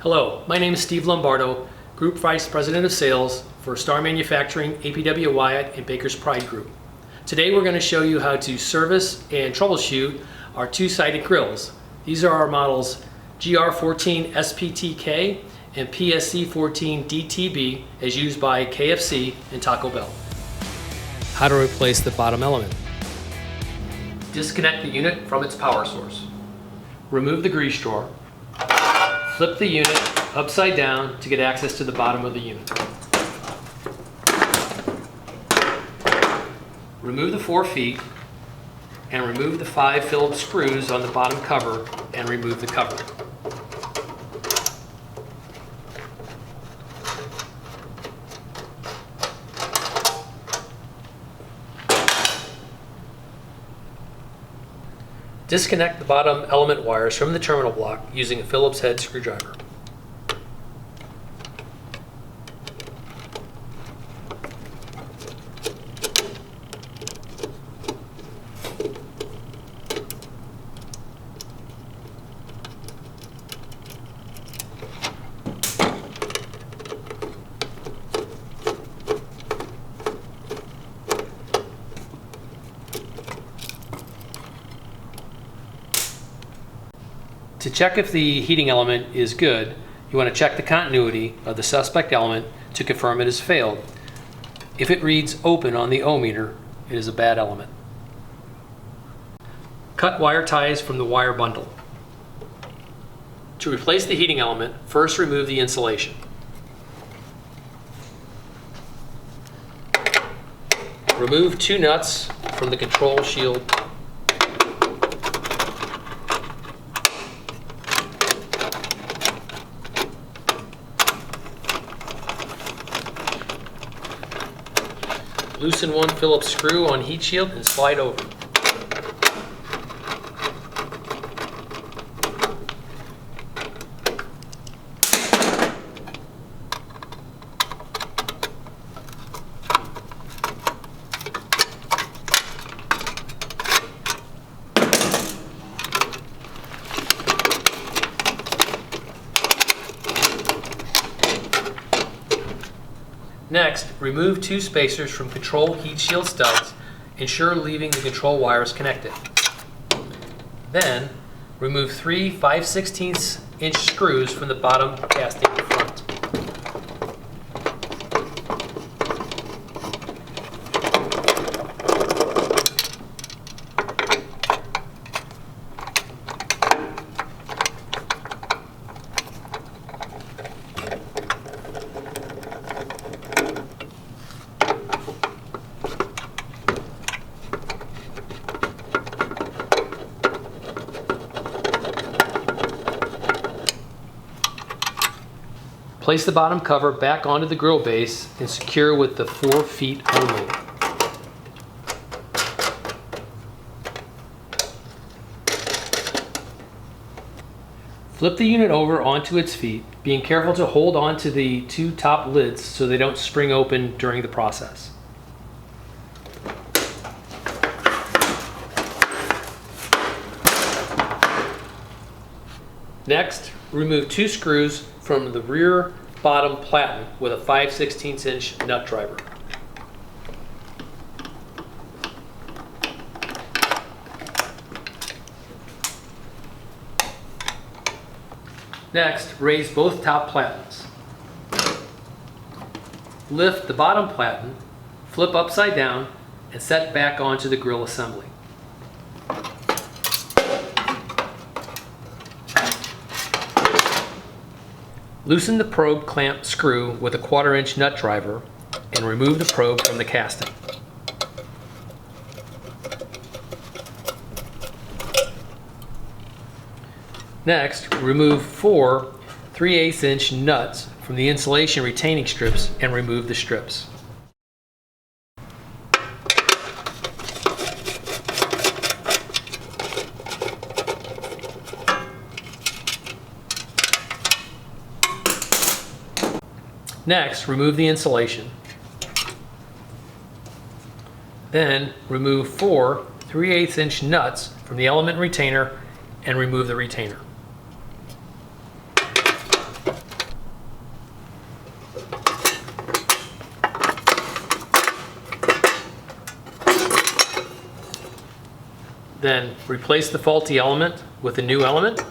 Hello, my name is Steve Lombardo, Group Vice President of Sales for Star Manufacturing, APW Wyatt, and Baker's Pride Group. Today we're going to show you how to service and troubleshoot our two-sided grills. These are our models GR14 SPTK and PSC14 DTB as used by KFC and Taco Bell. How to replace the bottom element. Disconnect the unit from its power source. Remove the grease drawer. Flip the unit upside down to get access to the bottom of the unit. Remove the 4 feet and remove the 5 Phillips screws on the bottom cover and remove the cover. Disconnect the bottom element wires from the terminal block using a Phillips head screwdriver. To check if the heating element is good, you want to check the continuity of the suspect element to confirm it has failed. If it reads open on the ohmmeter, it is a bad element. Cut wire ties from the wire bundle. To replace the heating element, first remove the insulation. Remove 2 nuts from the control shield. Loosen 1 Phillips screw on heat shield and slide over. Next, remove 2 spacers from control heat shield studs, ensure leaving the control wires connected. Then, remove 3 5/16 inch screws from the bottom casting in front. Place the bottom cover back onto the grill base and secure with the 4 feet only. Flip the unit over onto its feet, being careful to hold onto the 2 top lids so they don't spring open during the process. Next, remove 2 screws from the rear bottom platen with a 5/16 inch nut driver. Next, raise both top platens. Lift the bottom platen, flip upside down, and set back onto the grill assembly. Loosen the probe clamp screw with a 1/4 inch nut driver and remove the probe from the casting. Next, remove 4 3/8 inch nuts from the insulation retaining strips and remove the strips. Next, remove the insulation. Then remove 4 3/8 inch nuts from the element retainer and remove the retainer. Then replace the faulty element with a new element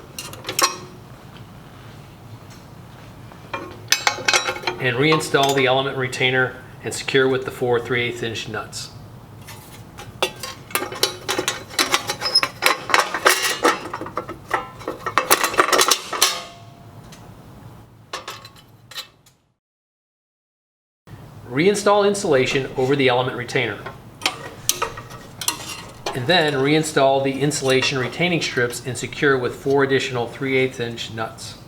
and reinstall the element retainer and secure with the 4 3/8 inch nuts. Reinstall insulation over the element retainer. And then reinstall the insulation retaining strips and secure with 4 additional 3/8 inch nuts.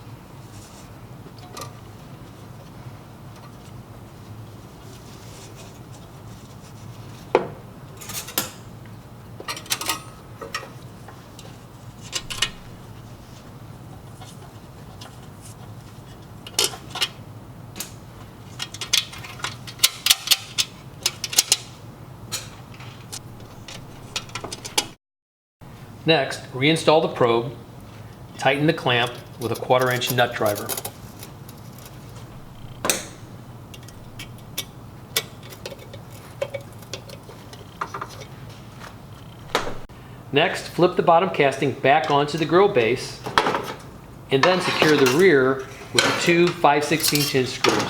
Next, reinstall the probe, tighten the clamp with a 1/4 inch nut driver. Next, flip the bottom casting back onto the grill base and then secure the rear with the 2 5/16 inch screws.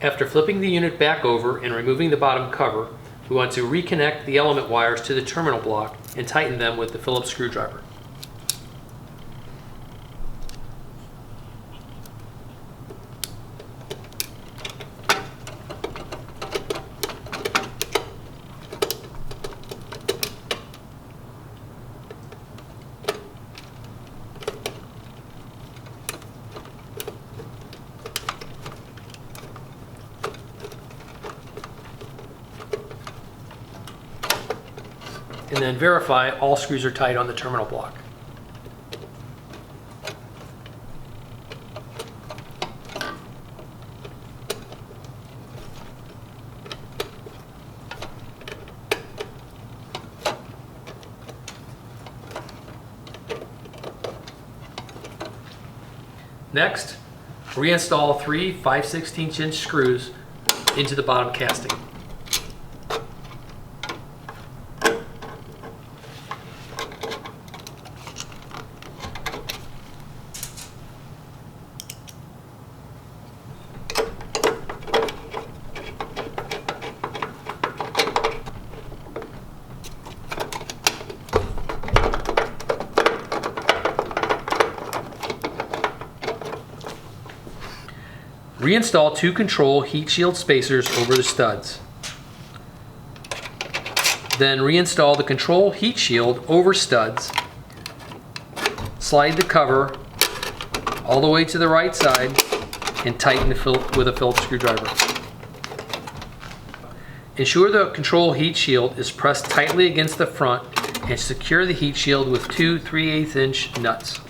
After flipping the unit back over and removing the bottom cover, we want to reconnect the element wires to the terminal block and tighten them with the Phillips screwdriver. And then verify all screws are tight on the terminal block. Next, reinstall 3 5/16 inch screws into the bottom casting. Reinstall 2 control heat shield spacers over the studs. Then reinstall the control heat shield over studs. Slide the cover all the way to the right side and tighten with a Phillips screwdriver. Ensure the control heat shield is pressed tightly against the front and secure the heat shield with 2 3/8 inch nuts.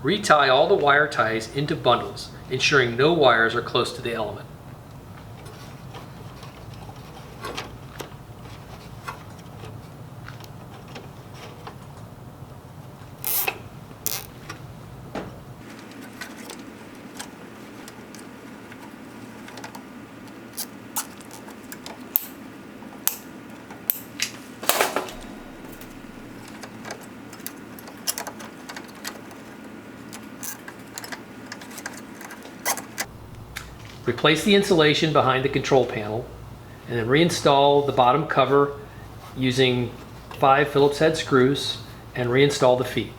Retie all the wire ties into bundles, ensuring no wires are close to the element. Replace the insulation behind the control panel and then reinstall the bottom cover using 5 Phillips head screws and reinstall the feet.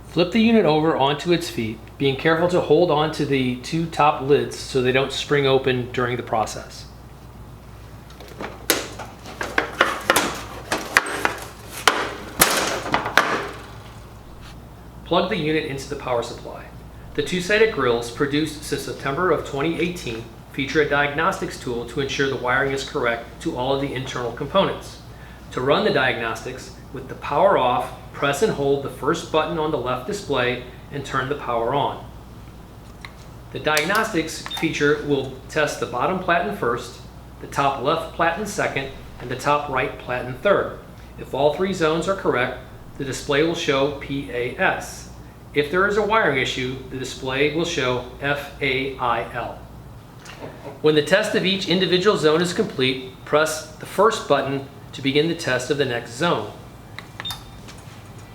Flip the unit over onto its feet, being careful to hold on to the two top lids so they don't spring open during the process. Plug the unit into the power supply. The two-sided grills produced since September of 2018 feature a diagnostics tool to ensure the wiring is correct to all of the internal components. To run the diagnostics, with the power off, press and hold the first button on the left display and turn the power on. The diagnostics feature will test the bottom platen first, the top left platen second, and the top right platen third. If all three zones are correct, the display will show PAS. If there is a wiring issue, the display will show FAIL. When the test of each individual zone is complete, press the first button to begin the test of the next zone.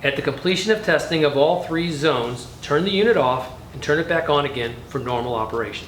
At the completion of testing of all three zones, turn the unit off and turn it back on again for normal operation.